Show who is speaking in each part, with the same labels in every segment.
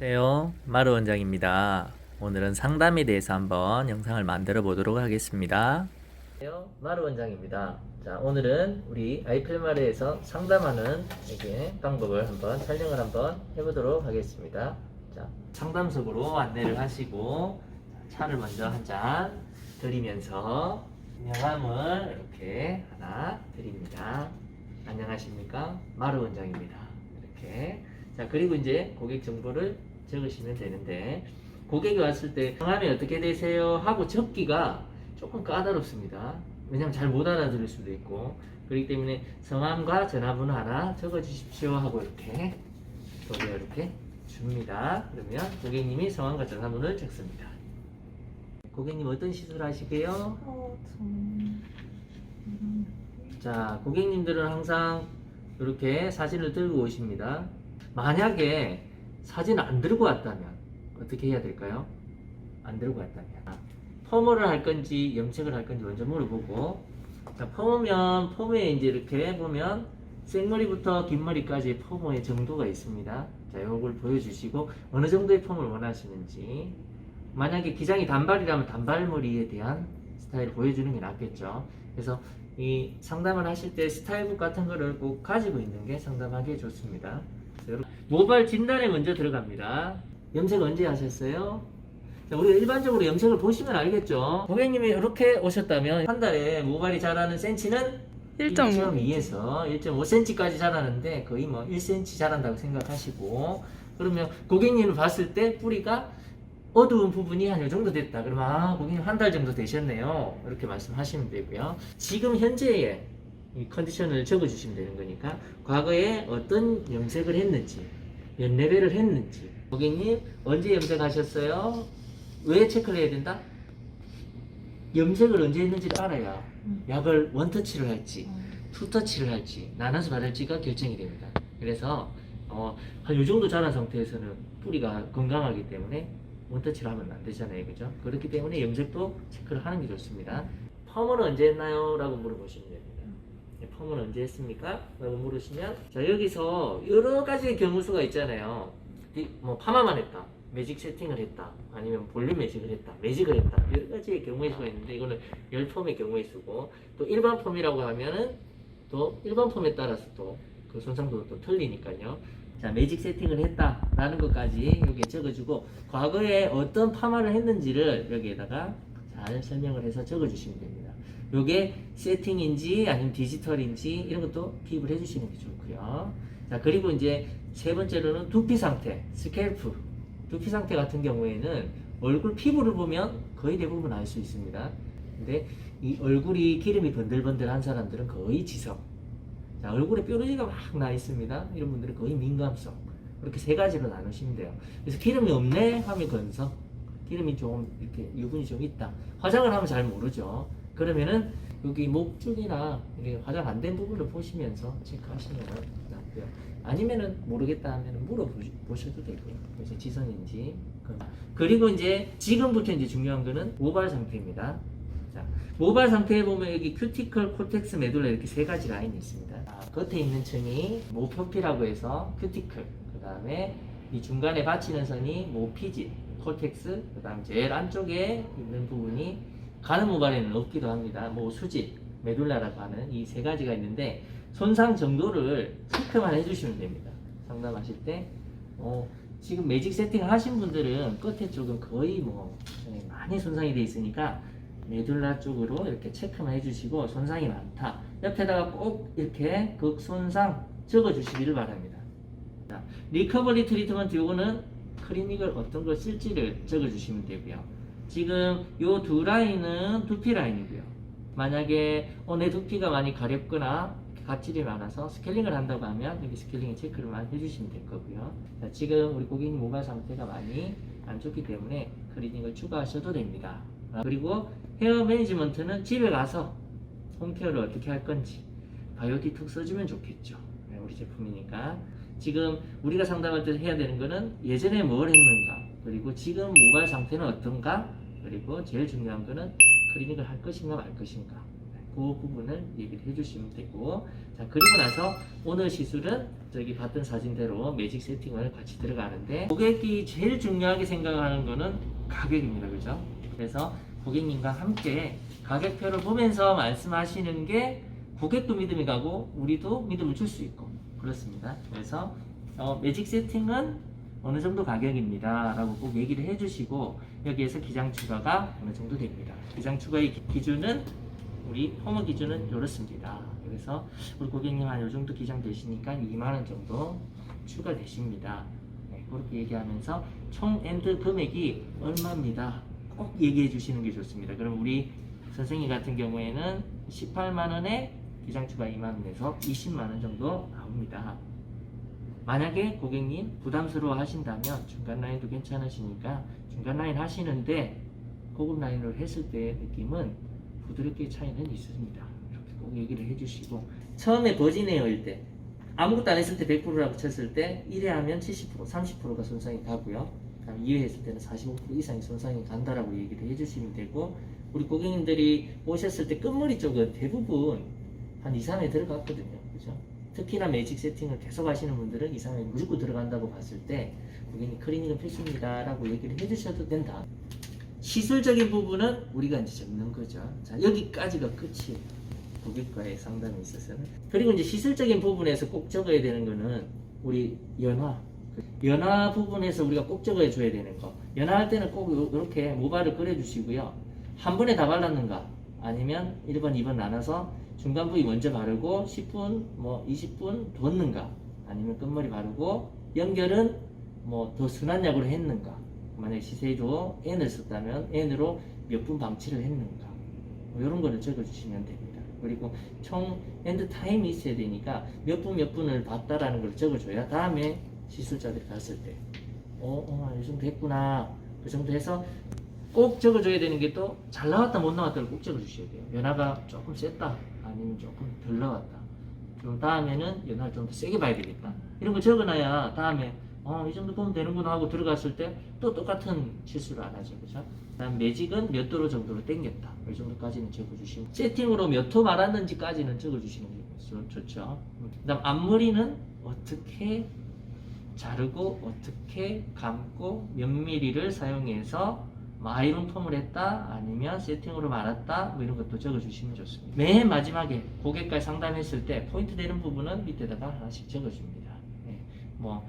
Speaker 1: 안녕하세요. 마루 원장입니다. 오늘은 상담에 대해서 한번 영상을 만들어 보도록 하겠습니다. 안녕하세요. 마루 원장입니다. 자, 오늘은 우리 아이펠마루에서 상담하는 방법을 한번 촬영을 한번 해보도록 하겠습니다. 자, 상담석으로 안내를 하시고 차를 먼저 한 잔 드리면서 명함을 이렇게 하나 드립니다. 안녕하십니까? 마루 원장입니다. 이렇게. 자, 그리고 이제 고객 정보를 적으시면 되는데, 고객이 왔을 때 성함이 어떻게 되세요? 하고 적기가 조금 까다롭습니다. 왜냐면 잘 못 알아들을 수도 있고, 그렇기 때문에 성함과 전화번호 하나 적어 주십시오 하고 이렇게 줍니다. 그러면 고객님이 성함과 전화번호를 적습니다. 고객님 어떤 시술 하시게요? 자, 고객님들은 항상 이렇게 사진을 들고 오십니다. 만약에 사진을 안 들고 왔다면 어떻게 해야 될까요? 안 들고 왔다면 펌을 할 건지 염색을 할 건지 먼저 물어보고, 자, 펌이면 펌에 이제 이렇게 보면 생머리부터 긴 머리까지 펌의 정도가 있습니다. 자, 요걸 보여주시고 어느 정도의 펌을 원하시는지, 만약에 기장이 단발이라면 단발머리에 대한 스타일을 보여주는 게 낫겠죠. 그래서 이 상담을 하실 때 스타일북 같은 거를 꼭 가지고 있는 게 상담하기에 좋습니다. 모발 진단에 먼저 들어갑니다. 염색 언제 하셨어요? 자, 우리가 일반적으로 염색을 보시면 알겠죠. 고객님이 이렇게 오셨다면 한 달에 모발이 자라는 센치는 1.2에서 1.5cm까지 자라는데 거의 뭐 1cm 자란다고 생각하시고, 그러면 고객님을 봤을 때 뿌리가 어두운 부분이 한 이 정도 됐다. 그러면 고객님 한 달 정도 되셨네요. 이렇게 말씀하시면 되고요. 지금 현재의 이 컨디션을 적어주시면 되는 거니까 과거에 어떤 염색을 했는지, 몇 레벨을 했는지, 고객님 언제 염색하셨어요? 왜 체크를 해야 된다? 염색을 언제 했는지를 알아야 약을 원터치를 할지 투터치를 할지 나눠서 받을지가 결정이 됩니다. 그래서 한 이 정도 자란 상태에서는 뿌리가 건강하기 때문에 원터치를 하면 안 되잖아요, 그죠? 그렇기 때문에 염색도 체크를 하는 게 좋습니다. 펌을 언제 했나요? 라고 물어보시면 됩니다. 펌을 언제 했습니까? 라고 물으시면, 자, 여기서 여러 가지의 경우수가 있잖아요. 뭐 파마만 했다, 매직 세팅을 했다, 아니면 볼륨 매직을 했다, 매직을 했다, 여러 가지의 경우의 수가 있는데, 이거는 열펌의 경우의 수고, 또 일반 펌이라고 하면은 또 일반 펌에 따라서 또 그 손상도가 또 틀리니까요. 자, 매직 세팅을 했다라는 것까지 여기에 적어주고, 과거에 어떤 파마를 했는지를 여기에다가 잘 설명을 해서 적어주시면 됩니다. 요게 세팅인지 아니면 디지털인지 이런 것도 기입을 해주시는 게 좋고요. 자, 그리고 이제 세 번째로는 두피 상태, 스캘프. 두피 상태 같은 경우에는 얼굴 피부를 보면 거의 대부분 알 수 있습니다. 근데 이 얼굴이 기름이 번들번들한 사람들은 거의 지성. 자, 얼굴에 뾰루지가 막 나 있습니다. 이런 분들은 거의 민감성. 이렇게 세 가지로 나누시면 돼요. 그래서 기름이 없네 하면 건성. 기름이 좀 이렇게 유분이 좀 있다. 화장을 하면 잘 모르죠. 그러면은 여기 목 쪽이나 이렇게 화장 안 된 부분을 보시면서 체크하시면 낫고요. 아니면은 모르겠다 하면은 물어보셔도 되고요. 그래서 지성인지. 그리고 이제 지금부터 이제 중요한 거는 모발 상태입니다. 자, 모발 상태에 보면 여기 큐티클, 콜텍스, 메둘라 이렇게 세 가지 라인이 있습니다. 겉에 있는 층이 모표피라고 해서 큐티클, 그 다음에 이 중간에 받치는 선이 모피지, 콜텍스, 그 다음 제일 안쪽에 있는 부분이 가는 모발에는 없기도 합니다. 모수지, 메둘라라고 하는 이 세 가지가 있는데, 손상 정도를 체크만 해주시면 됩니다. 상담하실 때 지금 매직 세팅을 하신 분들은 끝에 쪽은 거의 많이 손상이 되어 있으니까 메둘라 쪽으로 이렇게 체크만 해주시고, 손상이 많다 옆에다가 꼭 이렇게 극손상 적어주시기를 바랍니다. 자, 리커버리 트리트먼트, 요거는 클리닉을 어떤 걸 쓸지를 적어주시면 되고요. 지금 요 두 라인은 두피 라인이고요. 만약에 내 두피가 많이 가렵거나 각질이 많아서 스케일링을 한다고 하면 여기 스케일링 체크를 많이 해주시면 될 거고요. 자, 지금 우리 고객님 모발 상태가 많이 안 좋기 때문에 클리닉을 추가하셔도 됩니다. 그리고 헤어 매니지먼트는 집에 가서 홈케어를 어떻게 할 건지 바이오틱 써주면 좋겠죠. 우리 제품이니까. 지금 우리가 상담할 때 해야 되는 거는 예전에 뭘 했는가, 그리고 지금 모발 상태는 어떤가, 그리고 제일 중요한 거는 클리닉을 할 것인가 말 것인가. 그 부분을 얘기를 해주시면 되고, 자, 그리고 나서 오늘 시술은 저기 봤던 사진대로 매직 세팅을 같이 들어가는데, 고객이 제일 중요하게 생각하는 거는 가격입니다. 그죠? 그래서 고객님과 함께 가격표를 보면서 말씀하시는 게 고객도 믿음이 가고 우리도 믿음을 줄 수 있고 그렇습니다. 그래서 매직 세팅은 어느 정도 가격입니다 라고 꼭 얘기를 해주시고, 여기에서 기장 추가가 어느 정도 됩니다. 기장 추가의 기준은 우리 홈어 기준은 이렇습니다. 그래서 우리 고객님 한 요 정도 기장 되시니까 2만원 정도 추가되십니다. 네, 그렇게 얘기하면서 총 엔드 금액이 얼마입니다 꼭 얘기해 주시는 게 좋습니다. 그럼 우리 선생님 같은 경우에는 18만원에 기장 추가 2만원에서 20만원 정도 나옵니다. 만약에 고객님 부담스러워 하신다면 중간 라인도 괜찮으시니까 중간 라인 하시는데 고급 라인으로 했을 때의 느낌은 부드럽게 차이는 있습니다. 이렇게 꼭 얘기를 해주시고, 처음에 버진 에어일 때 아무것도 안 했을 때 100%라고 쳤을 때 1회 하면 70%, 30%가 손상이 가고요. 2회 했을 때는 45% 이상의 손상이 간다라고 얘기를 해주시면 되고, 우리 고객님들이 오셨을 때 끝머리 쪽은 대부분 한 2, 3회 들어갔거든요. 그죠? 특히나 매직 세팅을 계속 하시는 분들은 2, 3회 무조건 들어간다고 봤을 때 고객님 클리닉은 필수입니다 라고 얘기를 해주셔도 된다. 시술적인 부분은 우리가 이제 적는 거죠. 자, 여기까지가 끝이에요. 고객과의 상담에 있어서는. 그리고 이제 시술적인 부분에서 꼭 적어야 되는 거는 우리 연화 부분에서 우리가 꼭 적어야 줘야 되는 거. 연화할 때는 꼭 이렇게 모발을 그려주시고요. 한 번에 다 발랐는가 아니면 1번, 2번 나눠서 중간 부위 먼저 바르고 10분, 뭐 20분 뒀는가, 아니면 끝머리 바르고 연결은 뭐 더 순한 약으로 했는가, 만약에 시세도 N을 썼다면 N으로 몇 분 방치를 했는가, 뭐 이런 거를 적어주시면 됩니다. 그리고 총 엔드 타임이 있어야 되니까 몇 분을 봤다라는 걸 적어줘야 다음에 시술자들이 갔을 때 이 정도 했구나, 그 정도 해서 꼭 적어줘야 되는 게, 또 잘 나왔다 못 나왔다를 꼭 적어주셔야 돼요. 연화가 조금 셌다 아니면 조금 덜 나왔다, 그럼 다음에는 연화를 좀 더 세게 봐야 되겠다, 이런 거 적어놔야 다음에 이 정도 보면 되는구나 하고 들어갔을 때 또 똑같은 실수를 안 하죠. 그죠? 다음 매직은 몇 도로 정도로 당겼다, 이 정도까지는 적어주시고, 세팅으로 몇 호 말았는지까지는 적어주시는 게 좋죠. 그 다음 앞머리는 어떻게 자르고 어떻게 감고 몇 미리를 사용해서 아이론 폼을 했다 아니면 세팅으로 말았다, 뭐 이런 것도 적어주시면 좋습니다. 맨 마지막에 고객과 상담했을 때 포인트 되는 부분은 밑에다가 하나씩 적어줍니다. 네. 뭐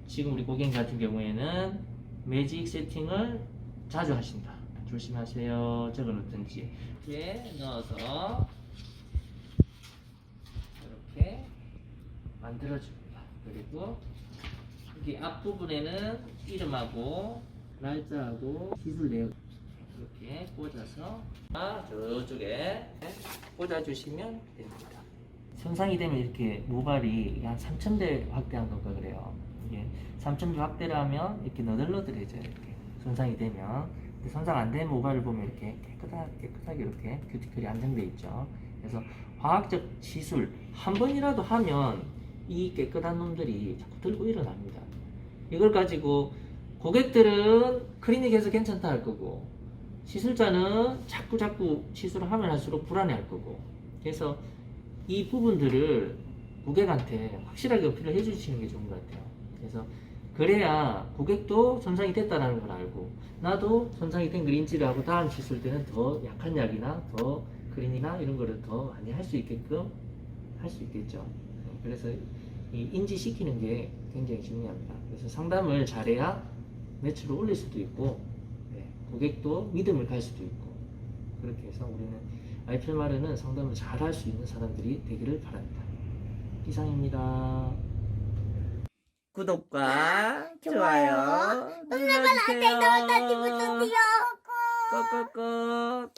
Speaker 1: 지금 우리 고객 같은 경우에는 매직 세팅을 자주 하신다, 조심하세요, 적어놓든지 이렇게 넣어서 이렇게 만들어줍니다. 그리고 여기 앞부분에는 이름하고 날짜하고 시술 내역 이렇게 꽂아서 저쪽에 꽂아주시면 됩니다. 손상이 되면 이렇게 모발이 한 3000배 확대한 건가 그래요. 이게 3000배 확대를 하면 이렇게 너덜너덜해져요. 이렇게 손상이 되면. 근데 손상 안 된 모발을 보면 이렇게 깨끗하게 이렇게 큐티클이 안정되어 있죠. 그래서 화학적 시술 한 번이라도 하면 이 깨끗한 놈들이 자꾸 들고 일어납니다. 이걸 가지고 고객들은 클리닉에서 괜찮다 할 거고, 시술자는 자꾸 시술을 하면 할수록 불안해 할 거고, 그래서 이 부분들을 고객한테 확실하게 어필을 해주시는 게 좋은 것 같아요. 그래서 그래야 고객도 손상이 됐다는 걸 알고, 나도 손상이 된 걸 인지를 하고 다음 시술 때는 더 약한 약이나 더 클리닉이나 이런 거를 더 많이 할 수 있게끔 할 수 있겠죠. 그래서 이 인지시키는 게 굉장히 중요합니다. 그래서 상담을 잘해야 매출을 올릴 수도 있고, 고객도 믿음을 갈 수도 있고, 그렇게 해서 우리는 IPMR은 상담을 잘 할 수 있는 사람들이 되기를 바랍니다. 이상입니다. 구독과 좋아요 눌러주세요. 꾹꾹꾹.